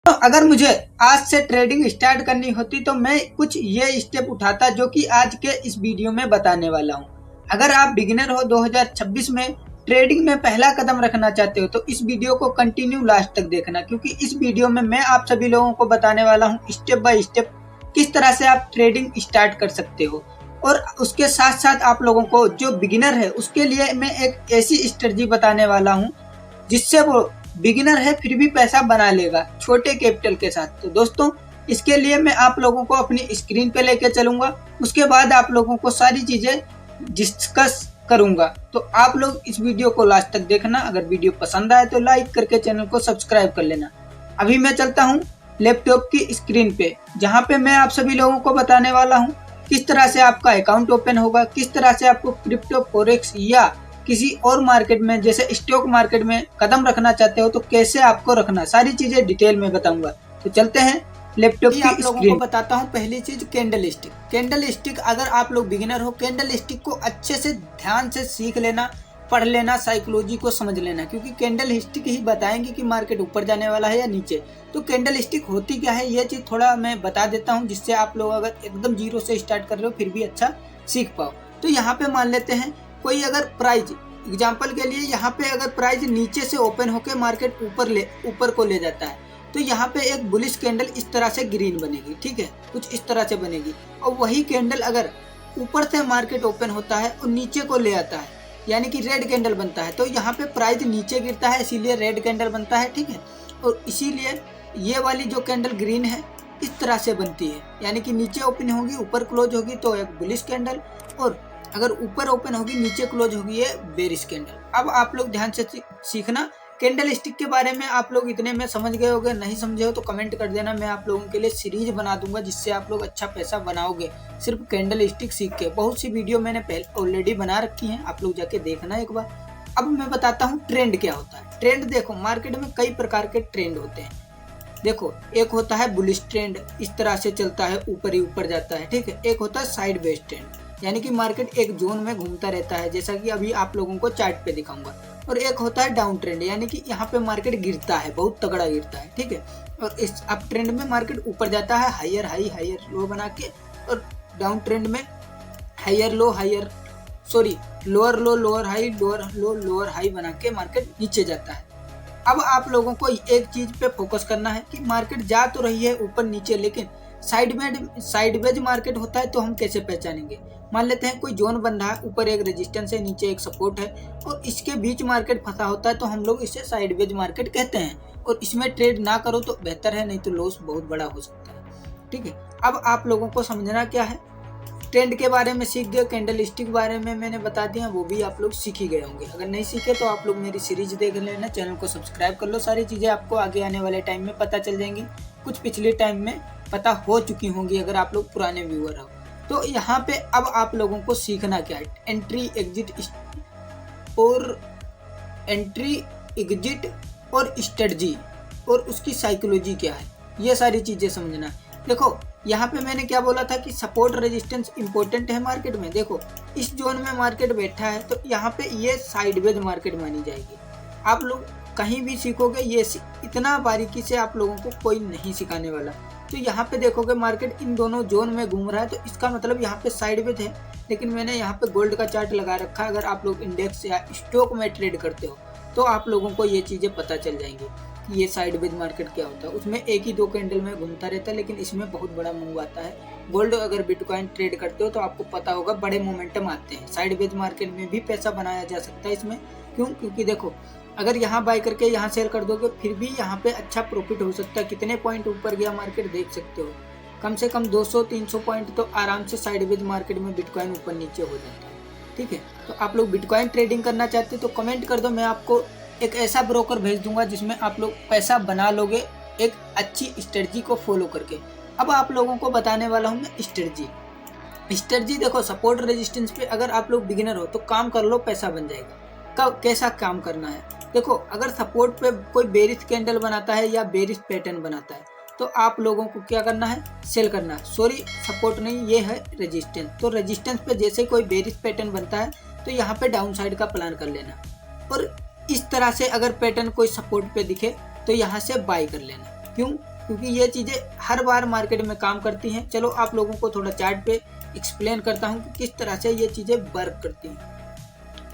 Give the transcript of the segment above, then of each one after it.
तो अगर मुझे आज से ट्रेडिंग स्टार्ट करनी होती तो मैं कुछ ये स्टेप उठाता जो कि आज के इस वीडियो में बताने वाला हूँ। अगर आप बिगिनर हो 2026 में ट्रेडिंग में पहला कदम रखना चाहते हो तो इस वीडियो को कंटिन्यू लास्ट तक देखना, क्योंकि इस वीडियो में मैं आप सभी लोगों को बताने वाला हूँ स्टेप बाय स्टेप किस तरह से आप ट्रेडिंग स्टार्ट कर सकते हो। और उसके साथ साथ आप लोगों को जो बिगिनर है उसके लिए मैं एक ऐसी स्ट्रेटजी बताने वाला हूँ जिससे वो बिगिनर है फिर भी पैसा बना लेगा छोटे कैपिटल के साथ। तो दोस्तों इसके लिए मैं आप लोगों को अपनी स्क्रीन पे लेके चलूंगा, उसके बाद आप लोगों को सारी चीजें डिस्कस करूंगा। तो आप लोग इस वीडियो को लास्ट तक देखना। अगर वीडियो पसंद आए तो लाइक करके चैनल को सब्सक्राइब कर लेना। अभी मैं चलता हूँ लैपटॉप की स्क्रीन पे, जहाँ पे मैं आप सभी लोगों को बताने वाला हूँ किस तरह से आपका अकाउंट ओपन होगा, किस तरह से आपको क्रिप्टो फॉरेक्स या किसी और मार्केट में जैसे स्टॉक मार्केट में कदम रखना चाहते हो तो कैसे आपको रखना, सारी चीजें डिटेल में बताऊंगा। तो चलते हैं लैपटॉप की आप लोगों को बताता हूँ। पहली चीज कैंडल स्टिक। कैंडल स्टिक अगर आप लोग बिगिनर हो, कैंडल स्टिक को अच्छे से ध्यान से सीख लेना, पढ़ लेना, साइकोलॉजी को समझ लेना, क्योंकि कैंडल स्टिक ही बताएंगे कि मार्केट ऊपर जाने वाला है या नीचे। तो कैंडल स्टिक होती क्या है ये चीज थोड़ा मैं बता देता हूँ, जिससे आप लोग अगर एकदम जीरो से स्टार्ट कर रहे हो फिर भी अच्छा सीख पाओ। तो यहाँ पे मान लेते हैं कोई अगर प्राइस एग्जाम्पल के लिए यहाँ पे अगर प्राइस नीचे से ओपन होकर मार्केट ऊपर को ले जाता है तो यहाँ पे एक बुलिश कैंडल इस तरह से ग्रीन बनेगी, ठीक है, कुछ इस तरह से बनेगी। और वही कैंडल अगर ऊपर से मार्केट ओपन होता है और नीचे को ले आता है यानी कि रेड कैंडल बनता है, तो यहाँ पे प्राइस नीचे गिरता है इसीलिए रेड कैंडल बनता है, ठीक है। और इसीलिए ये वाली जो कैंडल ग्रीन है इस तरह से बनती है, यानी कि नीचे ओपन होगी ऊपर क्लोज होगी तो एक बुलिश कैंडल, और अगर ऊपर ओपन होगी नीचे क्लोज होगी ये बेरिश कैंडल। अब आप लोग ध्यान से सीखना। कैंडल स्टिक के बारे में आप लोग इतने में समझ गए होगे, नहीं समझे हो तो कमेंट कर देना, मैं आप लोगों के लिए सीरीज बना दूंगा जिससे आप लोग अच्छा पैसा बनाओगे सिर्फ कैंडल स्टिक सीख के। बहुत सी वीडियो मैंने पहले ऑलरेडी बना रखी हैं, आप लोग जाके देखना एक बार। अब मैं बताता हूँ ट्रेंड क्या होता है। ट्रेंड देखो, मार्केट में कई प्रकार के ट्रेंड होते हैं। देखो एक होता है बुलिश ट्रेंड, इस तरह से चलता है ऊपर ही ऊपर जाता है, ठीक है। एक होता है साइड वेज ट्रेंड, यानी कि मार्केट एक जोन में घूमता रहता है, जैसा कि अभी आप लोगों को चार्ट पे दिखाऊंगा। और एक होता है डाउन ट्रेंड, यानी कि यहाँ पे मार्केट गिरता है, बहुत तगड़ा गिरता है, ठीक है। और इस अप ट्रेंड में मार्केट ऊपर जाता है हायर हाई हायर लो बना के, और डाउन ट्रेंड में लोअर लो लोअर हाई लोअर लो लोअर हाई बना के मार्केट नीचे जाता है। अब आप लोगों को एक चीज पे फोकस करना है कि मार्केट जा तो रही है ऊपर नीचे, लेकिन साइडवेज मार्केट होता है तो हम कैसे पहचानेंगे। मान लेते हैं कोई जोन बन रहा है, ऊपर एक रेजिस्टेंस है नीचे एक सपोर्ट है और इसके बीच मार्केट फंसा होता है तो हम लोग इसे साइडवेज मार्केट कहते हैं। और इसमें ट्रेड ना करो तो बेहतर है, नहीं तो लॉस बहुत बड़ा हो सकता है, ठीक है। अब आप लोगों को समझना क्या है, ट्रेंड के बारे में सीख गए, कैंडल स्टिक के बारे में मैंने बता दिया, वो भी आप लोग सीख ही गए होंगे। अगर नहीं सीखे तो आप लोग मेरी सीरीज देख लेना, चैनल को सब्सक्राइब कर लो, सारी चीज़ें आपको आगे आने वाले टाइम में पता चल जाएंगी। कुछ पिछले टाइम में पता हो चुकी होंगी अगर आप लोग पुराने व्यूअर हो। तो यहाँ पे अब आप लोगों को सीखना क्या है, एंट्री एग्जिट और स्ट्रेटजी और उसकी साइकोलॉजी क्या है, ये सारी चीज़ें समझना। देखो यहाँ पे मैंने क्या बोला था कि सपोर्ट रेजिस्टेंस इंपॉर्टेंट है मार्केट में। देखो इस जोन में मार्केट बैठा है तो यहाँ पे ये साइडवेज मार्केट मानी जाएगी। आप लोग कहीं भी सीखोगे ये इतना बारीकी से आप लोगों को कोई नहीं सिखाने वाला। तो यहाँ पे देखोगे मार्केट इन दोनों जोन में घूम रहा है तो इसका मतलब यहाँ पे साइडवेज है। लेकिन मैंने यहाँ पे गोल्ड का चार्ट लगा रखा है, अगर आप लोग इंडेक्स या स्टॉक में ट्रेड करते हो तो आप लोगों को ये चीज़ें पता चल जाएंगी कि ये साइडवेज मार्केट क्या होता है। उसमें एक ही दो कैंडल में घूमता रहता है, लेकिन इसमें बहुत बड़ा मूव आता है। गोल्ड अगर बिटकॉइन ट्रेड करते हो तो आपको पता होगा बड़े मोमेंटम आते हैं। साइडवेज मार्केट में भी पैसा बनाया जा सकता है इसमें। क्योंकि देखो अगर यहाँ बाय करके यहाँ सेल कर दोगे फिर भी यहाँ पे अच्छा प्रॉफिट हो सकता है। कितने पॉइंट ऊपर गया मार्केट देख सकते हो, कम से कम 200-300 पॉइंट तो आराम से साइडवेज मार्केट में बिटकॉइन ऊपर नीचे हो जाता है, ठीक है। तो आप लोग बिटकॉइन ट्रेडिंग करना चाहते हो तो कमेंट कर दो, मैं आपको एक ऐसा ब्रोकर भेज दूंगा जिसमें आप लोग पैसा बना लोगे एक अच्छी स्ट्रेटजी को फॉलो करके। अब आप लोगों को बताने वाला हूँ मैं स्ट्रेटजी। देखो सपोर्ट रेजिस्टेंस पे अगर आप लोग बिगिनर हो तो काम कर लो, पैसा बन जाएगा। कब कैसा काम करना है, देखो अगर सपोर्ट पे कोई बेरिश कैंडल बनाता है या बेरिश पैटर्न बनाता है तो आप लोगों को क्या करना है, सेल करना है। सपोर्ट नहीं, ये है रेजिस्टेंस। तो रेजिस्टेंस पे जैसे कोई बेरिश पैटर्न बनता है तो यहाँ पे डाउन साइड का प्लान कर लेना, और इस तरह से अगर पैटर्न कोई सपोर्ट पे दिखे तो यहाँ से बाय कर लेना। क्यों, क्योंकि ये चीज़ें हर बार मार्केट में काम करती हैं। चलो आप लोगों को थोड़ा चार्ट पे एक्सप्लेन करता हूँ कि किस तरह से ये चीज़ें वर्क करती हैं।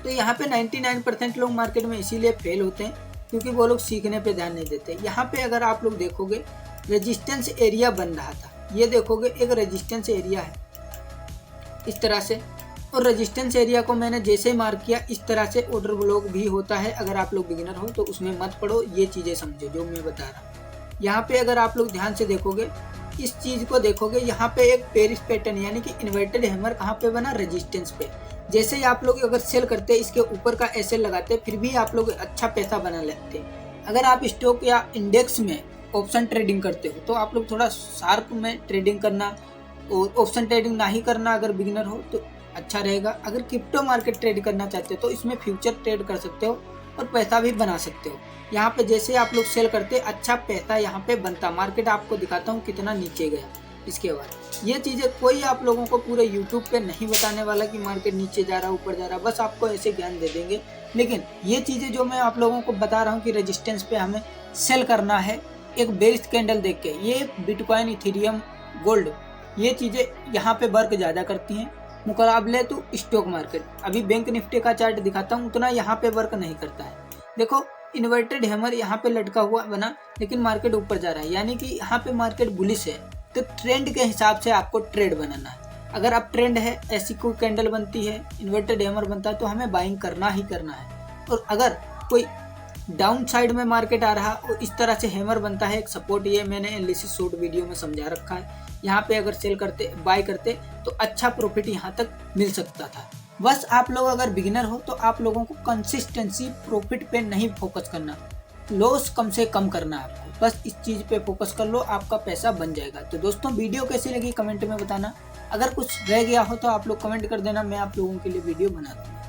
तो यहाँ पे 99% लोग मार्केट में इसीलिए फेल होते हैं क्योंकि वो लोग सीखने पे ध्यान नहीं देते। यहाँ पे अगर आप लोग देखोगे रेजिस्टेंस एरिया बन रहा था, ये देखोगे एक रेजिस्टेंस एरिया है इस तरह से, और रेजिस्टेंस एरिया को मैंने जैसे ही मार्क किया इस तरह से ऑर्डर ब्लॉक भी होता है। अगर आप लोग बिगिनर हो तो उसमें मत पढ़ो, ये चीज़ें समझो जो मैं बता रहा हूँ। यहाँ पे अगर आप लोग ध्यान से देखोगे इस चीज़ को देखोगे, यहाँ पे एक पेरिस पैटर्न यानी कि इन्वर्टेड हैमर कहाँ पे बना, रेजिस्टेंस पे। जैसे ही आप लोग अगर सेल करते इसके ऊपर का एसएल लगाते फिर भी आप लोग अच्छा पैसा बना लेते। अगर आप स्टॉक या इंडेक्स में ऑप्शन ट्रेडिंग करते हो तो आप लोग थोड़ा शार्प में ट्रेडिंग करना, और ऑप्शन ट्रेडिंग ना ही करना अगर बिगिनर हो तो अच्छा रहेगा। अगर क्रिप्टो मार्केट ट्रेड करना चाहते हो तो इसमें फ्यूचर ट्रेड कर सकते हो और पैसा भी बना सकते हो। यहाँ पे जैसे आप लोग सेल करते अच्छा पैसा यहाँ पे बनता। मार्केट आपको दिखाता हूँ कितना नीचे गया। इसके बाद ये चीज़ें कोई आप लोगों को पूरे यूट्यूब पे नहीं बताने वाला कि मार्केट नीचे जा रहा ऊपर जा रहा, बस आपको ऐसे ज्ञान दे देंगे। लेकिन ये चीज़ें जो मैं आप लोगों को बता रहा हूँ कि रेजिस्टेंस पे हमें सेल करना है एक बेरिश कैंडल देख के, ये बिटकॉइन, इथेरियम, गोल्ड, ये चीज़ें यहाँ पे वर्क ज़्यादा करती हैं मुकाबले तो स्टॉक मार्केट। अभी बैंक निफ्टी का चार्ट दिखाता हूँ, उतना यहाँ पे वर्क नहीं करता है। देखो इन्वर्टेड हैमर यहाँ पे लटका हुआ बना लेकिन मार्केट ऊपर जा रहा है, यानी कि यहाँ पे मार्केट बुलिश है। तो ट्रेंड के हिसाब से आपको ट्रेड बनाना है। अगर आप ट्रेंड है ऐसी कोई कैंडल बनती है, इन्वर्टेड हैमर बनता है तो हमें बाइंग करना ही करना है। और अगर कोई डाउन साइड में मार्केट आ रहा और इस तरह से हैमर बनता है एक सपोर्ट, ये मैंने एनालिसिस शॉर्ट वीडियो में समझा रखा है। यहाँ पे अगर सेल करते बाय करते तो अच्छा प्रॉफिट यहाँ तक मिल सकता था। बस आप लोग अगर बिगिनर हो तो आप लोगों को कंसिस्टेंसी प्रॉफिट पे नहीं फोकस करना, लॉस कम से कम करना है आपको। बस इस चीज़ पे फोकस कर लो, आपका पैसा बन जाएगा। तो दोस्तों वीडियो कैसी लगी कमेंट में बताना। अगर कुछ रह गया हो तो आप लोग कमेंट कर देना, मैं आप लोगों के लिए वीडियो बना दूँगा।